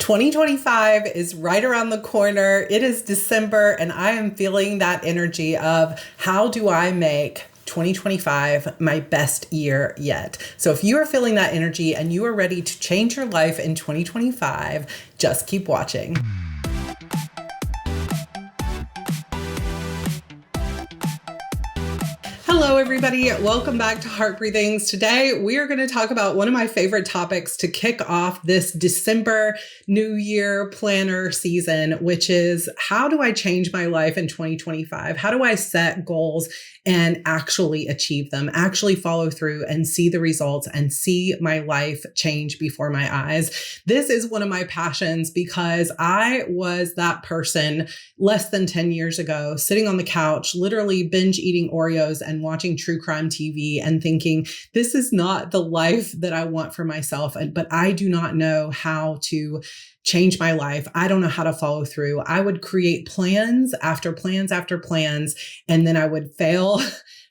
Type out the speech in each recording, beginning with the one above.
2025 is right around the corner. It is December, and I am feeling that energy of how do I make 2025 my best year yet? So if you are feeling that energy and you are ready to change your life in 2025, just keep watching. Hello, everybody. Welcome back to Heart Breathings. Today, we are going to talk about one of my favorite topics to kick off this December New Year planner season, which is how do I change my life in 2025? How do I set goals and actually achieve them, actually follow through and see the results and see my life change before my eyes? This is one of my passions because I was that person less than 10 years ago, sitting on the couch, literally binge eating Oreos and watching true crime TV and thinking, this is not the life that I want for myself. But I do not know how to change my life. I don't know how to follow through. I would create plans after plans after plans, and then I would fail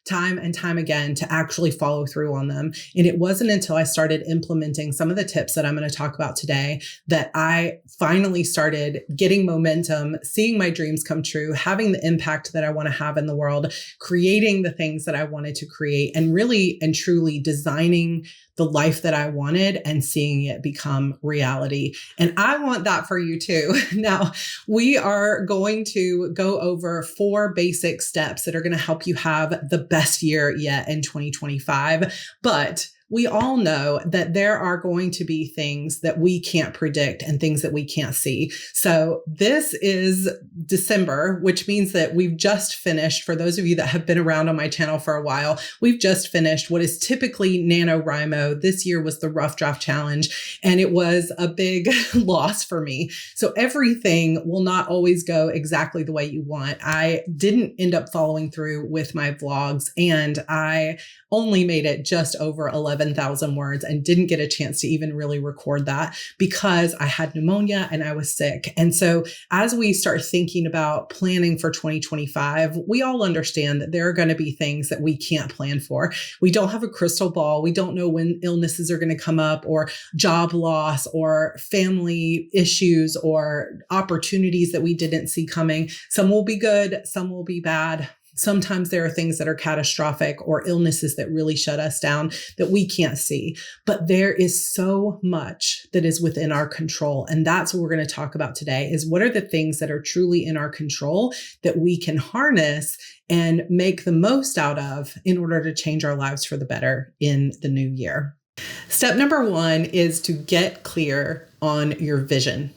time and time again to actually follow through on them. And it wasn't until I started implementing some of the tips that I'm going to talk about today that I finally started getting momentum, seeing my dreams come true, having the impact that I want to have in the world, creating the things that I wanted to create, and really and truly designing the life that I wanted and seeing it become reality. And I want that for you too. Now, we are going to go over 4 basic steps that are going to help you have the best year yet in 2025. But we all know that there are going to be things that we can't predict and things that we can't see. So this is December, which means that we've just finished, for those of you that have been around on my channel for a while, we've just finished what is typically NaNoWriMo. This year was the Rough Draft Challenge, and it was a big loss for me. So everything will not always go exactly the way you want. I didn't end up following through with my vlogs, and I only made it just over 11,000 words and didn't get a chance to even really record that because I had pneumonia and I was sick. And so as we start thinking about planning for 2025, we all understand that there are going to be things that we can't plan for. We don't have a crystal ball. We don't know when illnesses are going to come up, or job loss, or family issues, or opportunities that we didn't see coming. Some will be good, some will be bad. Sometimes there are things that are catastrophic or illnesses that really shut us down that we can't see. But there is so much that is within our control. And that's what we're going to talk about today, is what are the things that are truly in our control that we can harness and make the most out of in order to change our lives for the better in the new year. Step number 1 is to get clear on your vision.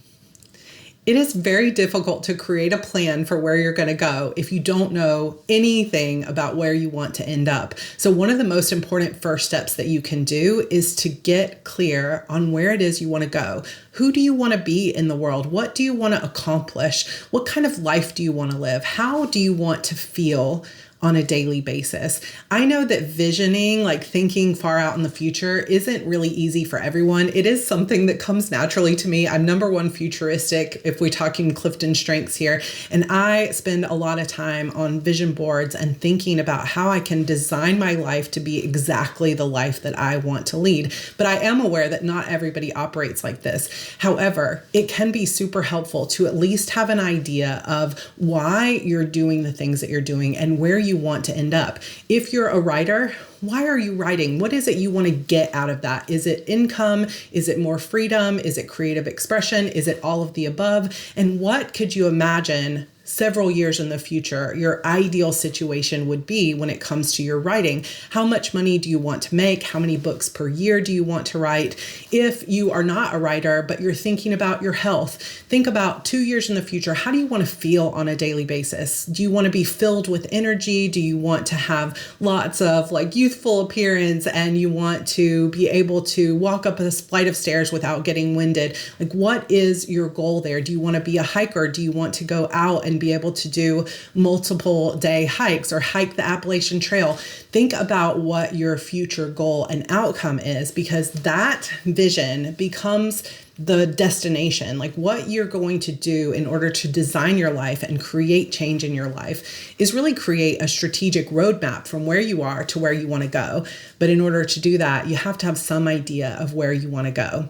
It is very difficult to create a plan for where you're going to go if you don't know anything about where you want to end up. So one of the most important first steps that you can do is to get clear on where it is you want to go. Who do you want to be in the world? What do you want to accomplish? What kind of life do you want to live? How do you want to feel on a daily basis? I know that visioning, like thinking far out in the future, isn't really easy for everyone. It is something that comes naturally to me. I'm number 1 futuristic if we're talking Clifton strengths here. And I spend a lot of time on vision boards and thinking about how I can design my life to be exactly the life that I want to lead. But I am aware that not everybody operates like this. However, it can be super helpful to at least have an idea of why you're doing the things that you're doing and where you want to end up. If you're a writer, why are you writing? What is it you want to get out of that? Is it income? Is it more freedom? Is it creative expression? Is it all of the above? And what could you imagine several years in the future your ideal situation would be when it comes to your writing? How much money do you want to make? How many books per year do you want to write? If you are not a writer, but you're thinking about your health, think about 2 years in the future. How do you want to feel on a daily basis? Do you want to be filled with energy? Do you want to have lots of youthful appearance, and you want to be able to walk up a flight of stairs without getting winded? What is your goal there? Do you want to be a hiker? Do you want to go out and be able to do multiple day hikes or hike the Appalachian Trail? Think about what your future goal and outcome is, because that vision becomes the destination, like what you're going to do in order to design your life and create change in your life is really create a strategic roadmap from where you are to where you want to go. But in order to do that, you have to have some idea of where you want to go.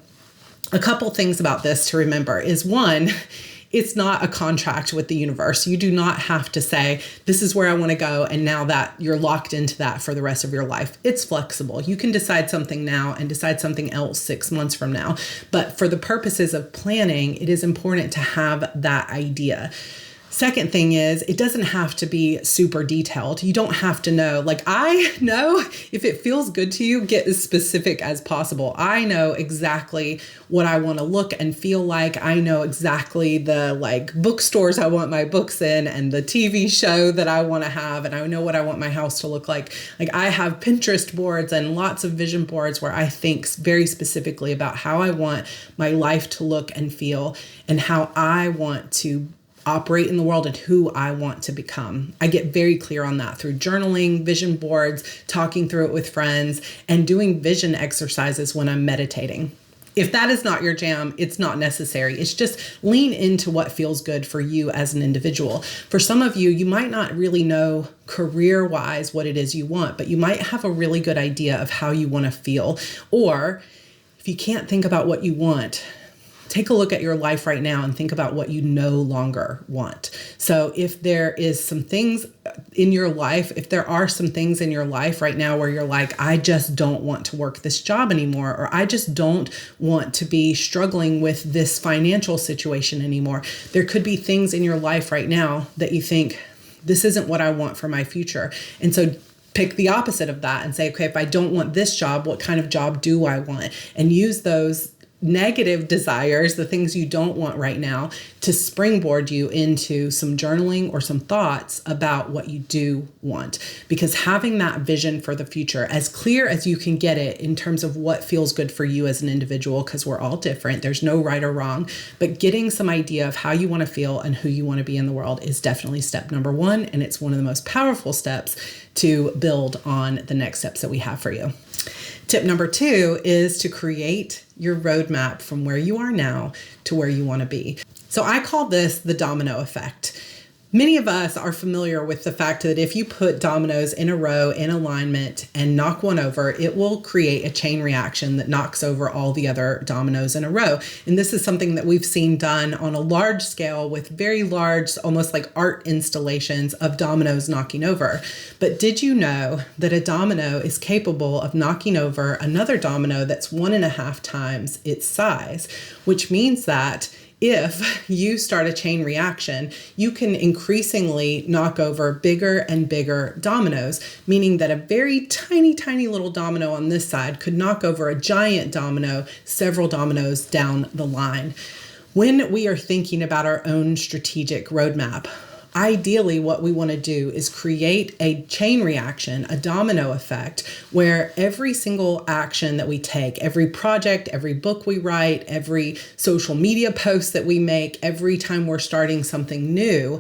A couple things about this to remember is one, it's not a contract with the universe. You do not have to say, this is where I want to go. And now that you're locked into that for the rest of your life, it's flexible. You can decide something now and decide something else 6 months from now. But for the purposes of planning, it is important to have that idea. Second thing is, it doesn't have to be super detailed. You don't have to know. Like, I know if it feels good to you, get as specific as possible. I know exactly what I want to look and feel like. I know exactly the bookstores I want my books in and the TV show that I want to have. And I know what I want my house to look like. Like, I have Pinterest boards and lots of vision boards where I think very specifically about how I want my life to look and feel and how I want to operate in the world and who I want to become. I get very clear on that through journaling, vision boards, talking through it with friends, and doing vision exercises when I'm meditating. If that is not your jam, it's not necessary. It's just lean into what feels good for you as an individual. For some of you, you might not really know career-wise what it is you want, but you might have a really good idea of how you want to feel. Or if you can't think about what you want, take a look at your life right now and think about what you no longer want. So if there is some things in your life, if there are some things in your life right now where you're like, I just don't want to work this job anymore, or I just don't want to be struggling with this financial situation anymore. There could be things in your life right now that you think, this isn't what I want for my future. And so pick the opposite of that and say, okay, if I don't want this job, what kind of job do I want? And use those negative desires, the things you don't want right now, to springboard you into some journaling or some thoughts about what you do want. Because having that vision for the future, as clear as you can get it in terms of what feels good for you as an individual, because we're all different, there's no right or wrong, but getting some idea of how you want to feel and who you want to be in the world is definitely step number one. And it's one of the most powerful steps to build on the next steps that we have for you. Tip number 2 is to create your roadmap from where you are now to where you want to be. So I call this the domino effect. Many of us are familiar with the fact that if you put dominoes in a row in alignment and knock one over, it will create a chain reaction that knocks over all the other dominoes in a row. And this is something that we've seen done on a large scale with very large, almost like art installations of dominoes knocking over. But did you know that a domino is capable of knocking over another domino that's 1.5 times its size, which means that if you start a chain reaction, you can increasingly knock over bigger and bigger dominoes, meaning that a very tiny, tiny little domino on this side could knock over a giant domino, several dominoes down the line. When we are thinking about our own strategic roadmap, ideally, what we want to do is create a chain reaction, a domino effect, where every single action that we take, every project, every book we write, every social media post that we make, every time we're starting something new,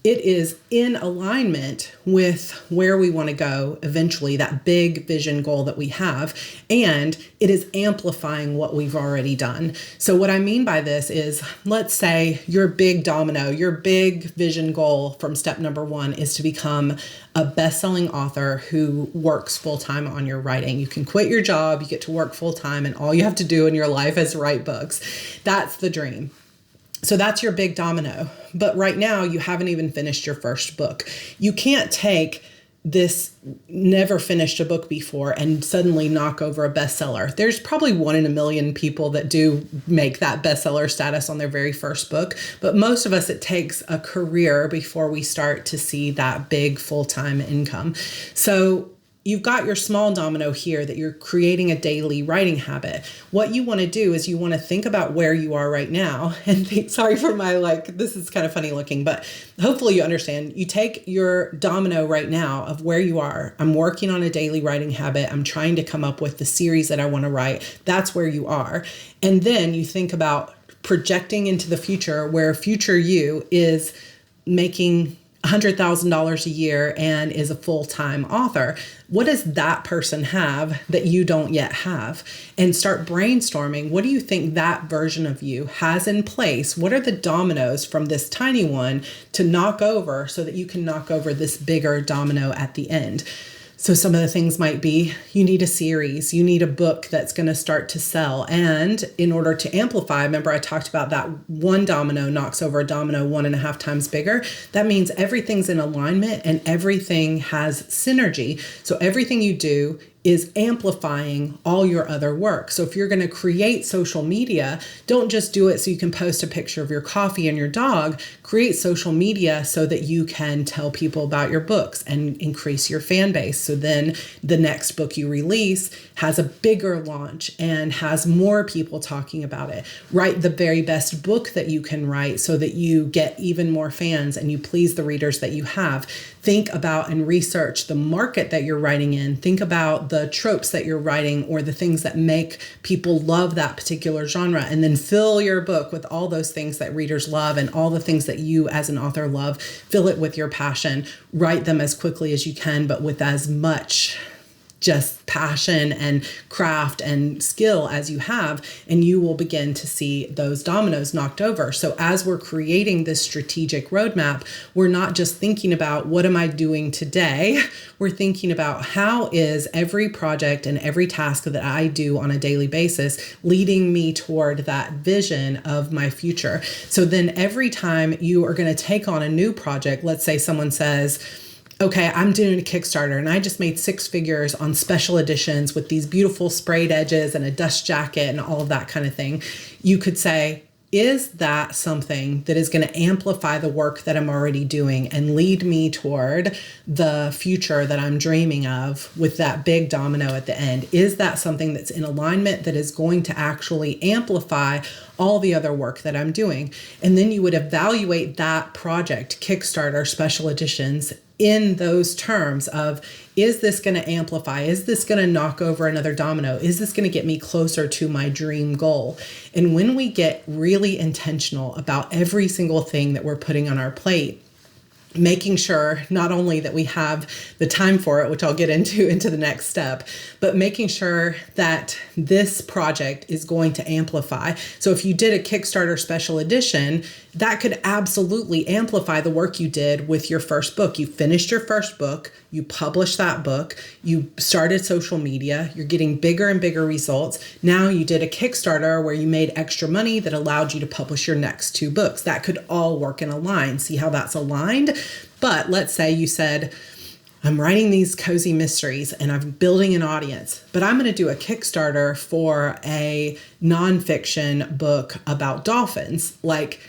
it is in alignment with where we want to go eventually, that big vision goal that we have, and it is amplifying what we've already done. So what I mean by this is, let's say your big domino, your big vision goal from step number 1 is to become a best-selling author who works full-time on your writing. You can quit your job, you get to work full-time, and all you have to do in your life is write books. That's the dream. So that's your big domino. But right now, you haven't even finished your first book. You can't take this never finished a book before and suddenly knock over a bestseller. There's probably 1 in a million people that do make that bestseller status on their very first book. But most of us, it takes a career before we start to see that big full-time income. So you've got your small domino here that you're creating a daily writing habit. What you want to do is you want to think about where you are right now and think, sorry for my this is kind of funny looking, but hopefully you understand. You take your domino right now of where you are. I'm working on a daily writing habit. I'm trying to come up with the series that I want to write. That's where you are. And then you think about projecting into the future where future you is making $100,000 a year and is a full-time author. What does that person have that you don't yet have? And start brainstorming. What do you think that version of you has in place? What are the dominoes from this tiny one to knock over so that you can knock over this bigger domino at the end? So some of the things might be you need a series, you need a book that's going to start to sell. And in order to amplify, remember I talked about that one domino knocks over a domino 1.5 times bigger. That means everything's in alignment and everything has synergy. So everything you do is amplifying all your other work. So if you're going to create social media, don't just do it so you can post a picture of your coffee and your dog. Create social media so that you can tell people about your books and increase your fan base. So then the next book you release has a bigger launch and has more people talking about it. Write the very best book that you can write so that you get even more fans and you please the readers that you have. Think about and research the market that you're writing in. Think about the tropes that you're writing or the things that make people love that particular genre, and then fill your book with all those things that readers love and all the things that you as an author love. Fill it with your passion. Write them as quickly as you can, but with as much just passion and craft and skill as you have, and you will begin to see those dominoes knocked over. So as we're creating this strategic roadmap, we're not just thinking about what am I doing today? We're thinking about how is every project and every task that I do on a daily basis leading me toward that vision of my future. So then every time you are going to take on a new project, let's say someone says, okay, I'm doing a Kickstarter and I just made 6 figures on special editions with these beautiful sprayed edges and a dust jacket and all of that kind of thing. You could say, is that something that is going to amplify the work that I'm already doing and lead me toward the future that I'm dreaming of with that big domino at the end? Is that something that's in alignment that is going to actually amplify all the other work that I'm doing? And then you would evaluate that project, Kickstarter, special editions, in those terms of, is this going to amplify? Is this going to knock over another domino? Is this going to get me closer to my dream goal? And when we get really intentional about every single thing that we're putting on our plate, making sure not only that we have the time for it, which I'll get into the next step, but making sure that this project is going to amplify. So if you did a Kickstarter special edition, that could absolutely amplify the work you did with your first book. You finished your first book, you published that book, you started social media, you're getting bigger and bigger results. Now you did a Kickstarter where you made extra money that allowed you to publish your next 2 books. That could all work in a line. See how that's aligned? But let's say you said, I'm writing these cozy mysteries and I'm building an audience, but I'm going to do a Kickstarter for a nonfiction book about dolphins. Like,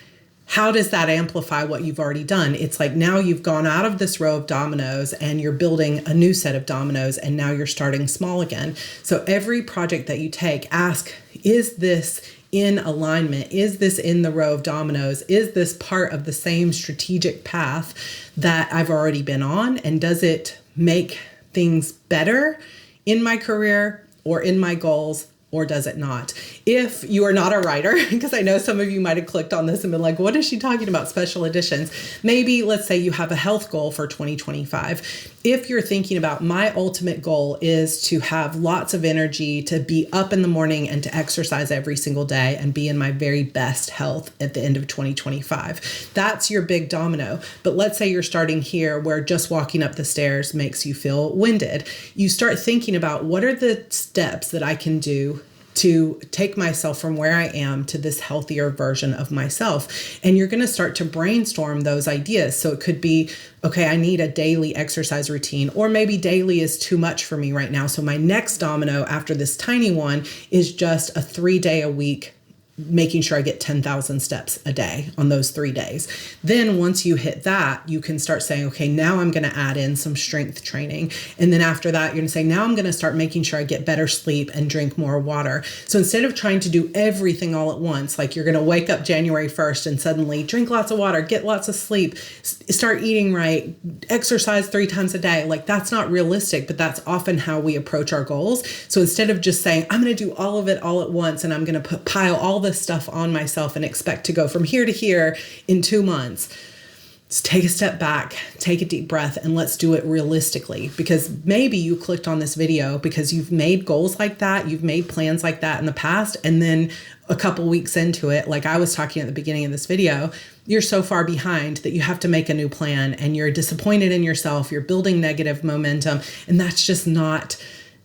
how does that amplify what you've already done? It's like now you've gone out of this row of dominoes and you're building a new set of dominoes, and now you're starting small again. So every project that you take, ask, is this in alignment? Is this in the row of dominoes? Is this part of the same strategic path that I've already been on? And does it make things better in my career or in my goals? Or does it not? If you are not a writer, because I know some of you might have clicked on this and been like, what is she talking about, special editions? Maybe let's say you have a health goal for 2025. If you're thinking about, my ultimate goal is to have lots of energy, to be up in the morning and to exercise every single day and be in my very best health at the end of 2025. That's your big domino. But let's say you're starting here where just walking up the stairs makes you feel winded. You start thinking about, what are the steps that I can do to take myself from where I am to this healthier version of myself. And you're going to start to brainstorm those ideas. So it could be, okay, I need a daily exercise routine, or maybe daily is too much for me right now. So my next domino after this tiny one is just a 3-day-a-week, making sure I get 10,000 steps a day on those 3 days. Then once you hit that, you can start saying, okay, now I'm going to add in some strength training. And then after that, you're going to say, now I'm going to start making sure I get better sleep and drink more water. So instead of trying to do everything all at once, like you're going to wake up January 1st and suddenly drink lots of water, get lots of sleep, start eating right, exercise 3 times a day. Like, that's not realistic, but that's often how we approach our goals. So instead of just saying, I'm going to do all of it all at once and I'm going to pile all this stuff on myself and expect to go from here to here in 2 months, Just take a step back, take a deep breath, and let's do it realistically. Because maybe you clicked on this video because you've made goals like that, you've made plans like that in the past, and then a couple weeks into it, like I was talking at the beginning of this video, you're so far behind that you have to make a new plan and you're disappointed in yourself, you're building negative momentum, and that's just not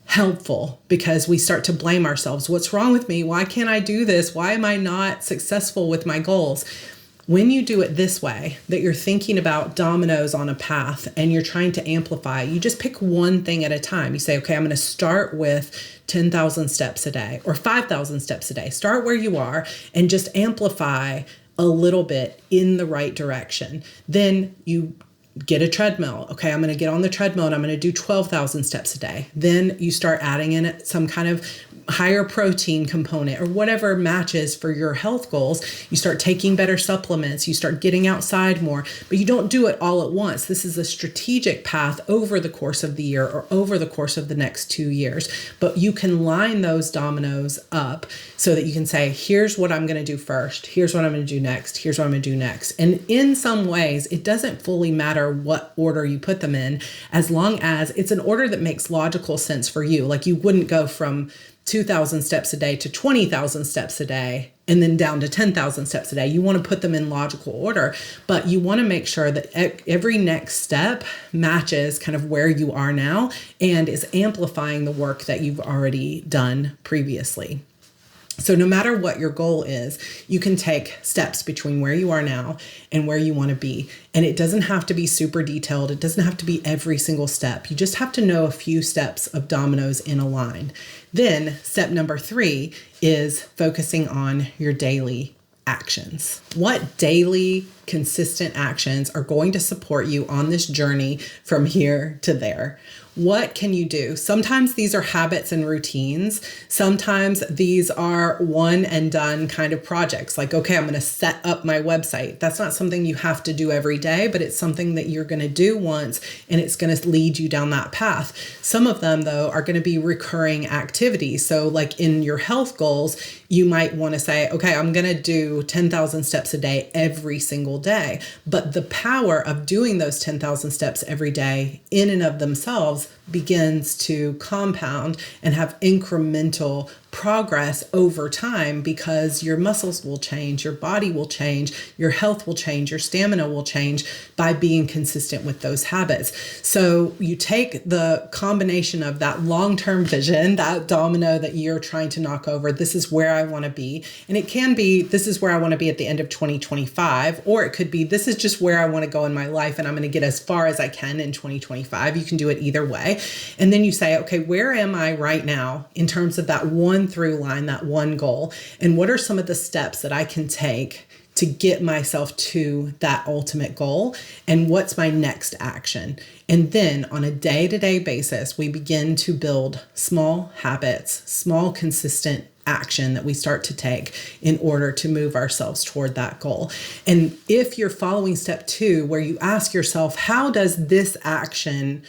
helpful because we start to blame ourselves. What's wrong with me? Why can't I do this? Why am I not successful with my goals? When you do it this way, that you're thinking about dominoes on a path and you're trying to amplify, you just pick one thing at a time. You say, okay, I'm going to start with 10,000 steps a day or 5,000 steps a day. Start where you are and just amplify a little bit in the right direction. Then you get a treadmill. Okay, I'm going to get on the treadmill and I'm going to do 12,000 steps a day. Then you start adding in some kind of higher protein component or whatever matches for your health goals. You start taking better supplements, you start getting outside more, but you don't do it all at once. This is a strategic path over the course of the year or over the course of the next 2 years. But you can line those dominoes up so that you can say, here's what I'm going to do first. Here's what I'm going to do next. Here's what I'm going to do next. And in some ways, it doesn't fully matter what order you put them in, as long as it's an order that makes logical sense for you. Like you wouldn't go from 2,000 steps a day to 20,000 steps a day and then down to 10,000 steps a day. You want to put them in logical order, but you want to make sure that every next step matches kind of where you are now and is amplifying the work that you've already done previously. So no matter what your goal is, you can take steps between where you are now and where you want to be. And it doesn't have to be super detailed. It doesn't have to be every single step. You just have to know a few steps of dominoes in a line. Then step number 3 is focusing on your daily actions. What daily consistent actions are going to support you on this journey from here to there? What can you do? Sometimes these are habits and routines. Sometimes these are one and done kind of projects. Like, okay, I'm going to set up my website. That's not something you have to do every day, but it's something that you're going to do once and it's going to lead you down that path. Some of them, though, are going to be recurring activities. So like in your health goals, you might want to say, okay, I'm going to do 10,000 steps a day every single day. But the power of doing those 10,000 steps every day in and of themselves begins to compound and have incremental progress over time because your muscles will change, your body will change, your health will change, your stamina will change by being consistent with those habits. So you take the combination of that long-term vision, that domino that you're trying to knock over, this is where I want to be. And it can be, this is where I want to be at the end of 2025, or it could be, this is just where I want to go in my life and I'm going to get as far as I can in 2025. You can do it either way. And then you say, okay, where am I right now in terms of that one through line, that one goal? And what are some of the steps that I can take to get myself to that ultimate goal? And what's my next action? And then on a day-to-day basis, we begin to build small habits, small consistent action that we start to take in order to move ourselves toward that goal. And if you're following step 2, where you ask yourself, how does this action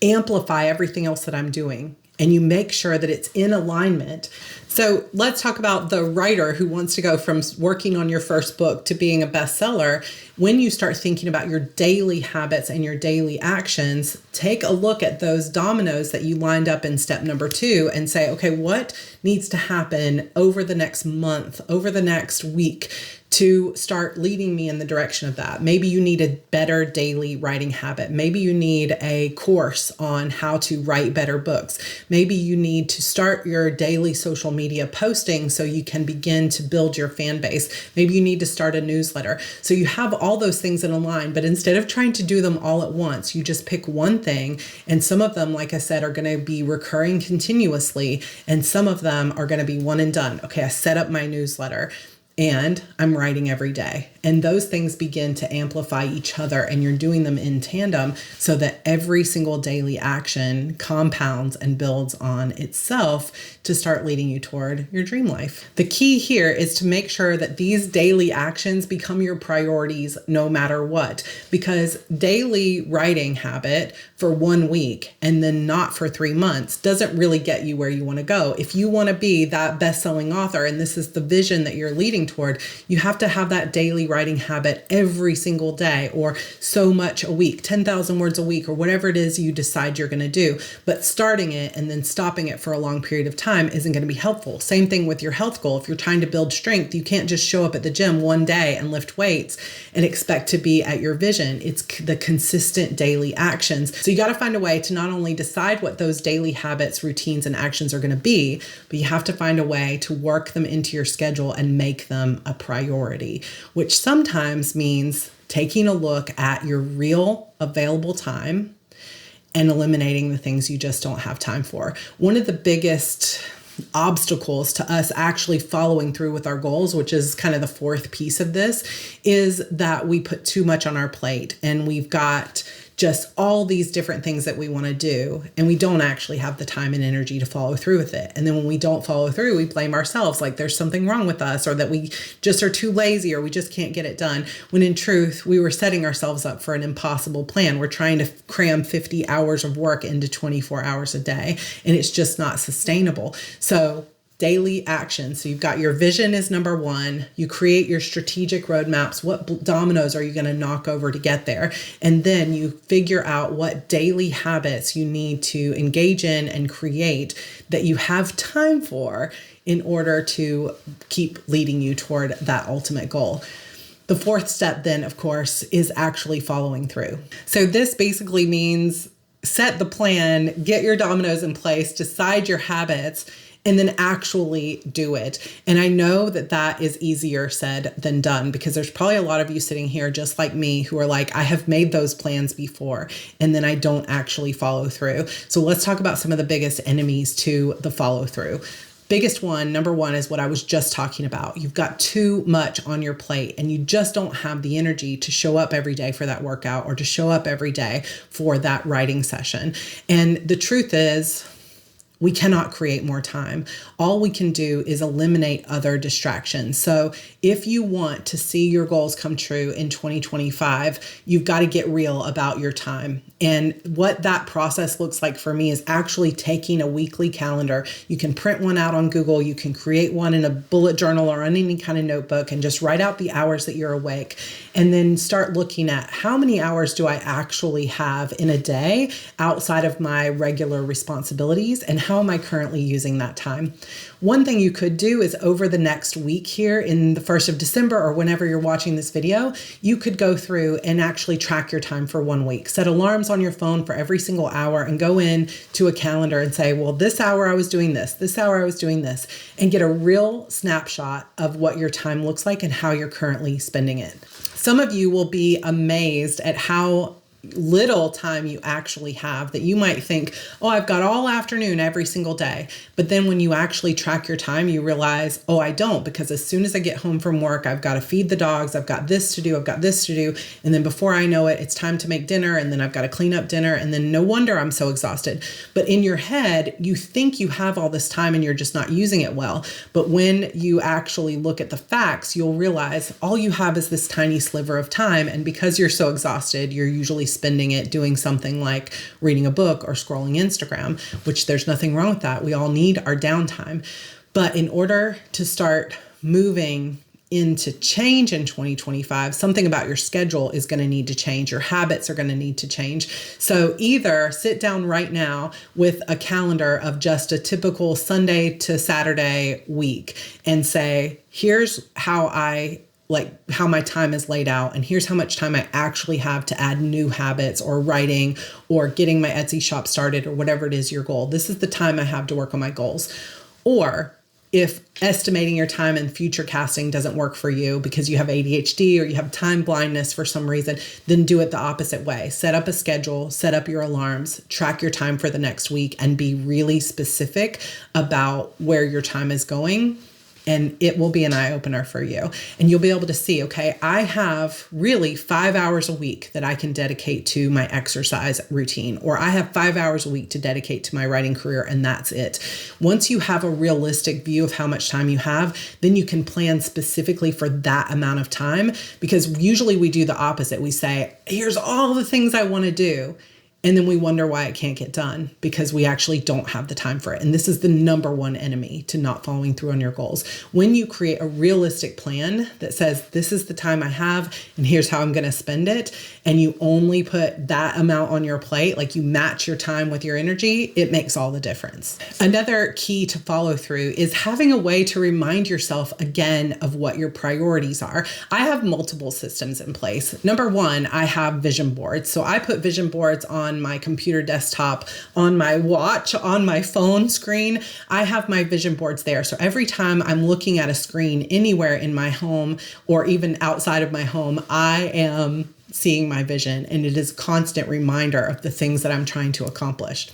amplify everything else that I'm doing? And you make sure that it's in alignment. So let's talk about the writer who wants to go from working on your first book to being a bestseller. When you start thinking about your daily habits and your daily actions, take a look at those dominoes that you lined up in step number 2 and say, okay, what needs to happen over the next month, over the next week to start leading me in the direction of that? Maybe you need a better daily writing habit. Maybe you need a course on how to write better books. Maybe you need to start your daily social media posting so you can begin to build your fan base. Maybe you need to start a newsletter. So you have all those things in a line, but instead of trying to do them all at once, you just pick one thing. And some of them, like I said, are going to be recurring continuously. And some of them are going to be one and done. Okay, I set up my newsletter and I'm writing every day. And those things begin to amplify each other and you're doing them in tandem so that every single daily action compounds and builds on itself to start leading you toward your dream life. The key here is to make sure that these daily actions become your priorities no matter what, because daily writing habit for 1 week and then not for 3 months doesn't really get you where you want to go. If you want to be that best-selling author and this is the vision that you're leading working toward, you have to have that daily writing habit every single day, or so much a week, 10,000 words a week, or whatever it is you decide you're going to do. But starting it and then stopping it for a long period of time isn't going to be helpful. Same thing with your health goal. If you're trying to build strength, you can't just show up at the gym one day and lift weights and expect to be at your vision. It's the consistent daily actions. So you got to find a way to not only decide what those daily habits, routines, and actions are going to be, but you have to find a way to work them into your schedule and make them a priority, which sometimes means taking a look at your real available time and eliminating the things you just don't have time for. One of the biggest obstacles to us actually following through with our goals, which is kind of the fourth piece of this, is that we put too much on our plate and we've got just all these different things that we want to do, and we don't actually have the time and energy to follow through with it. And then when we don't follow through, we blame ourselves, like there's something wrong with us, or that we just are too lazy, or we just can't get it done. When in truth, we were setting ourselves up for an impossible plan. We're trying to cram 50 hours of work into 24 hours a day, and it's just not sustainable. So daily action. So you've got your vision is number one. You create your strategic roadmaps. What dominoes are you going to knock over to get there? And then you figure out what daily habits you need to engage in and create that you have time for in order to keep leading you toward that ultimate goal. The fourth step then, of course, is actually following through. So this basically means set the plan, get your dominoes in place, decide your habits, and then actually do it. And I know that that is easier said than done, because there's probably a lot of you sitting here just like me who are like, I have made those plans before and then I don't actually follow through. So let's talk about some of the biggest enemies to the follow through. Biggest one, number one, is what I was just talking about. You've got too much on your plate and you just don't have the energy to show up every day for that workout or to show up every day for that writing session. And the truth is, we cannot create more time. All we can do is eliminate other distractions. So if you want to see your goals come true in 2025, you've got to get real about your time. And what that process looks like for me is actually taking a weekly calendar. You can print one out on Google. You can create one in a bullet journal or on any kind of notebook and just write out the hours that you're awake. And then start looking at how many hours do I actually have in a day outside of my regular responsibilities, and how am I currently using that time? One thing you could do is over the next week here in the 1st of December or whenever you're watching this video, you could go through and actually track your time for 1 week. Set alarms on your phone for every single hour and go in to a calendar and say, well, this hour I was doing this hour I was doing this, and get a real snapshot of what your time looks like and how you're currently spending it. Some of you will be amazed at how little time you actually have, that you might think, oh, I've got all afternoon every single day. But then when you actually track your time, you realize, oh, I don't, because as soon as I get home from work, I've got to feed the dogs. I've got this to do. I've got this to do. And then before I know it, it's time to make dinner. And then I've got to clean up dinner. And then no wonder I'm so exhausted. But in your head, you think you have all this time and you're just not using it well. But when you actually look at the facts, you'll realize all you have is this tiny sliver of time. And because you're so exhausted, you're usually spending it doing something like reading a book or scrolling Instagram, which there's nothing wrong with that. We all need our downtime. But in order to start moving into change in 2025, something about your schedule is going to need to change. Your habits are going to need to change. So either sit down right now with a calendar of just a typical Sunday to Saturday week and say, here's how my time is laid out, and here's how much time I actually have to add new habits or writing or getting my Etsy shop started or whatever it is your goal. This is the time I have to work on my goals. Or if estimating your time and future casting doesn't work for you because you have ADHD or you have time blindness for some reason, then do it the opposite way. Set up a schedule, set up your alarms, track your time for the next week, and be really specific about where your time is going. And it will be an eye-opener for you. And you'll be able to see, okay, I have really 5 hours a week that I can dedicate to my exercise routine, or I have 5 hours a week to dedicate to my writing career, and that's it. Once you have a realistic view of how much time you have, then you can plan specifically for that amount of time, because usually we do the opposite. We say, here's all the things I want to do. And then we wonder why it can't get done because we actually don't have the time for it. And this is the number one enemy to not following through on your goals. When you create a realistic plan that says, this is the time I have and here's how I'm going to spend it, and you only put that amount on your plate, like you match your time with your energy, it makes all the difference. Another key to follow through is having a way to remind yourself again of what your priorities are. I have multiple systems in place. Number one, I have vision boards. So I put vision boards on my computer desktop, on my watch, on my phone screen. I have my vision boards there. So every time I'm looking at a screen anywhere in my home or even outside of my home, I am seeing my vision, and it is a constant reminder of the things that I'm trying to accomplish.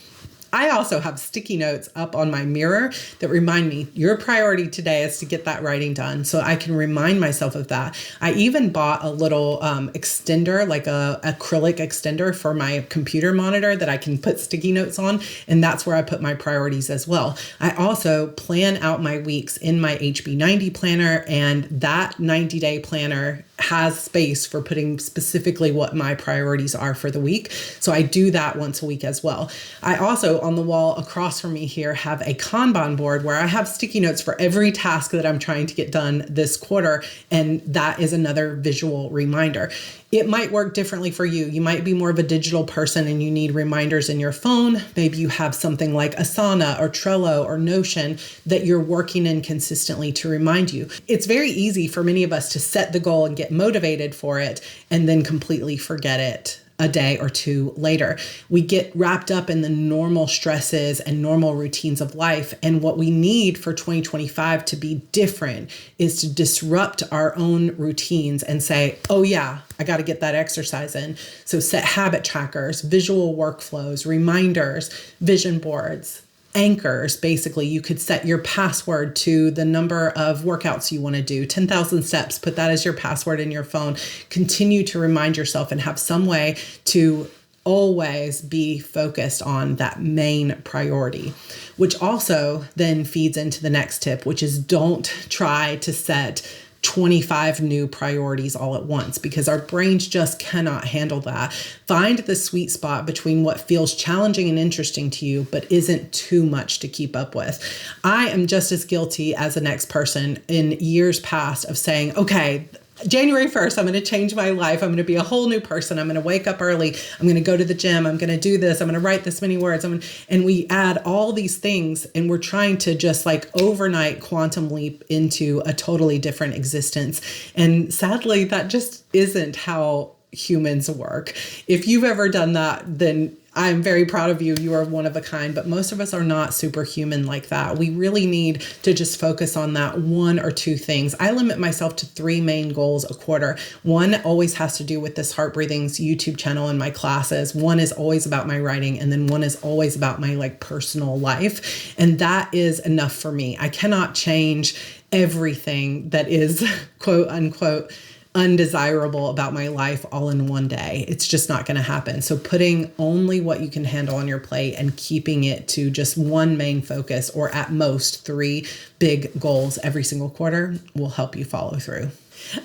I also have sticky notes up on my mirror that remind me your priority today is to get that writing done, so I can remind myself of that. I even bought a little extender, like a acrylic extender for my computer monitor that I can put sticky notes on, and that's where I put my priorities as well. I also plan out my weeks in my HB90 planner, and that 90-day planner has space for putting specifically what my priorities are for the week. So I do that once a week as well. I also, on the wall across from me here, have a Kanban board where I have sticky notes for every task that I'm trying to get done this quarter. And that is another visual reminder. It might work differently for you. You might be more of a digital person and you need reminders in your phone. Maybe you have something like Asana or Trello or Notion that you're working in consistently to remind you. It's very easy for many of us to set the goal and get motivated for it and then completely forget it a day or two later. We get wrapped up in the normal stresses and normal routines of life. And what we need for 2025 to be different is to disrupt our own routines and say, oh yeah, I got to get that exercise in. So set habit trackers, visual workflows, reminders, vision boards, anchors. Basically, you could set your password to the number of workouts you want to do, 10,000 steps, put that as your password in your phone. Continue to remind yourself and have some way to always be focused on that main priority, which also then feeds into the next tip, which is don't try to set 25 new priorities all at once because our brains just cannot handle that. Find the sweet spot between what feels challenging and interesting to you, but isn't too much to keep up with. I am just as guilty as the next person in years past of saying, okay, January 1st, I'm going to change my life. I'm going to be a whole new person. I'm going to wake up early. I'm going to go to the gym. I'm going to do this. I'm going to write this many words. And we add all these things and we're trying to just like overnight quantum leap into a totally different existence. And sadly, that just isn't how humans work. If you've ever done that, then I'm very proud of you. You are one of a kind, but most of us are not superhuman like that. We really need to just focus on that one or two things. I limit myself to 3 main goals a quarter. One always has to do with this Heart Breathings YouTube channel and my classes. One is always about my writing. And then one is always about my personal life. And that is enough for me. I cannot change everything that is quote unquote undesirable about my life all in one day. It's just not going to happen. So putting only what you can handle on your plate and keeping it to just one main focus or at most 3 big goals every single quarter will help you follow through.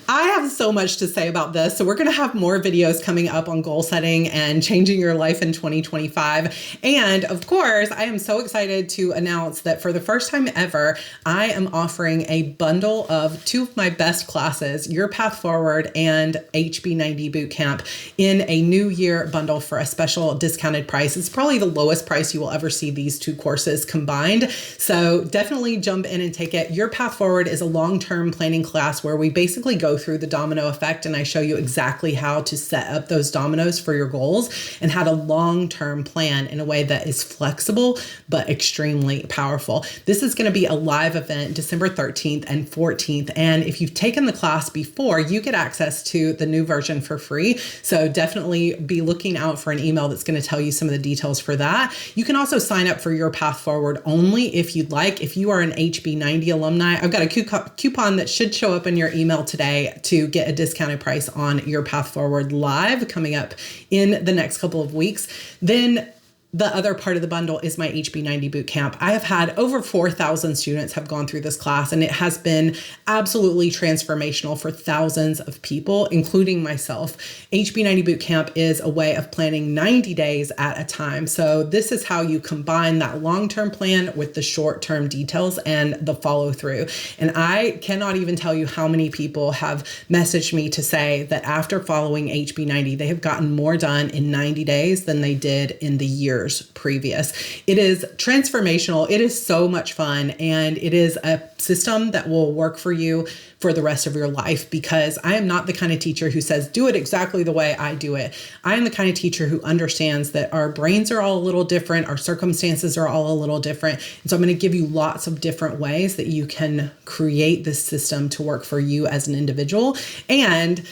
I have so much to say about this. So we're going to have more videos coming up on goal setting and changing your life in 2025. And of course, I am so excited to announce that for the first time ever, I am offering a bundle of 2 of my best classes, Your Path Forward and HB90 Bootcamp, in a new year bundle for a special discounted price. It's probably the lowest price you will ever see these 2 courses combined. So definitely jump in and take it. Your Path Forward is a long-term planning class where we basically go through the domino effect and I show you exactly how to set up those dominoes for your goals and how to long-term plan in a way that is flexible but extremely powerful. This is going to be a live event December 13th and 14th. And if you've taken the class before, you get access to the new version for free. So definitely be looking out for an email that's going to tell you some of the details for that. You can also sign up for Your Path Forward only if you'd like. If you are an HB90 alumni, I've got a coupon that should show up in your email today to get a discounted price on Your Path Forward Live coming up in the next couple of weeks. Then the other part of the bundle is my HB90 bootcamp. I have had over 4,000 students have gone through this class, and it has been absolutely transformational for thousands of people, including myself. HB90 bootcamp is a way of planning 90 days at a time. So this is how you combine that long-term plan with the short-term details and the follow-through. And I cannot even tell you how many people have messaged me to say that after following HB90, they have gotten more done in 90 days than they did in the years previous. It is transformational. It is so much fun. And it is a system that will work for you for the rest of your life, because I am not the kind of teacher who says, do it exactly the way I do it. I am the kind of teacher who understands that our brains are all a little different. Our circumstances are all a little different. And so I'm going to give you lots of different ways that you can create this system to work for you as an individual. And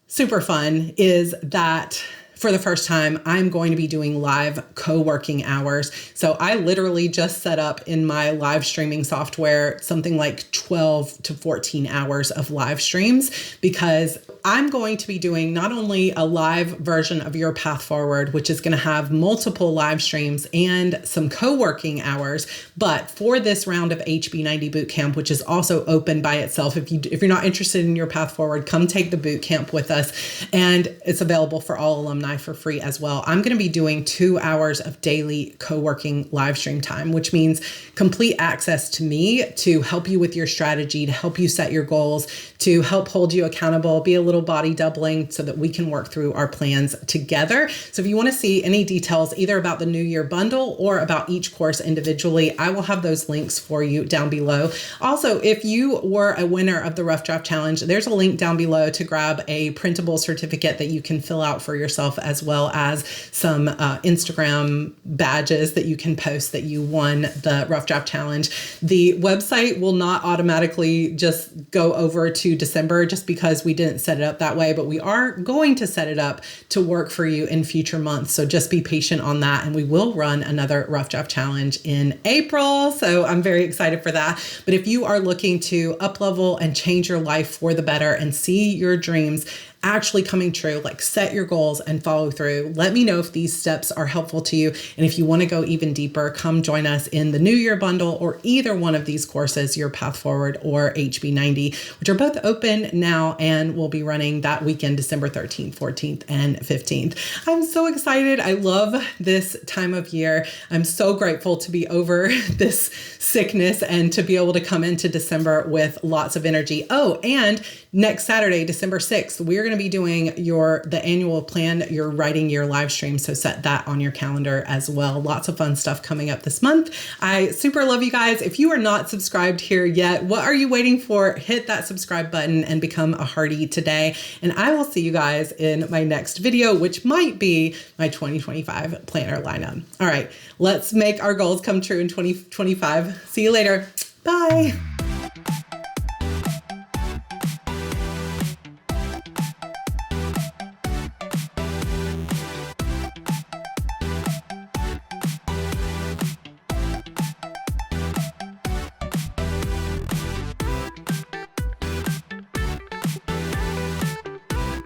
super fun is that for the first time, I'm going to be doing live co-working hours. So I literally just set up in my live streaming software something like 12 to 14 hours of live streams, because I'm going to be doing not only a live version of Your Path Forward, which is going to have multiple live streams and some co-working hours, but for this round of HB90 Bootcamp, which is also open by itself, if you're not interested in Your Path Forward, come take the bootcamp with us, and it's available for all alumni for free as well. I'm going to be doing 2 hours of daily co-working live stream time, which means complete access to me to help you with your strategy, to help you set your goals, to help hold you accountable, be a little body doubling so that we can work through our plans together. So if you want to see any details either about the New Year bundle or about each course individually, I will have those links for you down below. Also, if you were a winner of the Rough Draft Challenge, there's a link down below to grab a printable certificate that you can fill out for yourself, as well as some Instagram badges that you can post that you won the Rough Draft Challenge. The website will not automatically just go over to December just because we didn't set it up that way, but we are going to set it up to work for you in future months. So just be patient on that. And we will run another Rough Draft Challenge in April. So I'm very excited for that. But if you are looking to up level and change your life for the better and see your dreams actually coming true, like set your goals and follow through, let me know if these steps are helpful to you. And if you want to go even deeper, come join us in the New Year bundle or either one of these courses, Your Path Forward or HB90, which are both open now and will be running that weekend, December 13th, 14th, and 15th. I'm so excited. I love this time of year. I'm so grateful to be over this sickness and to be able to come into December with lots of energy. Oh, and next Saturday, December 6th, we're going to be doing the annual plan, your writing year live stream. So set that on your calendar as well. Lots of fun stuff coming up this month. I super love you guys. If you are not subscribed here yet, what are you waiting for? Hit that subscribe button and become a hearty today. And I will see you guys in my next video, which might be my 2025 planner lineup. All right, let's make our goals come true in 2025. See you later. Bye.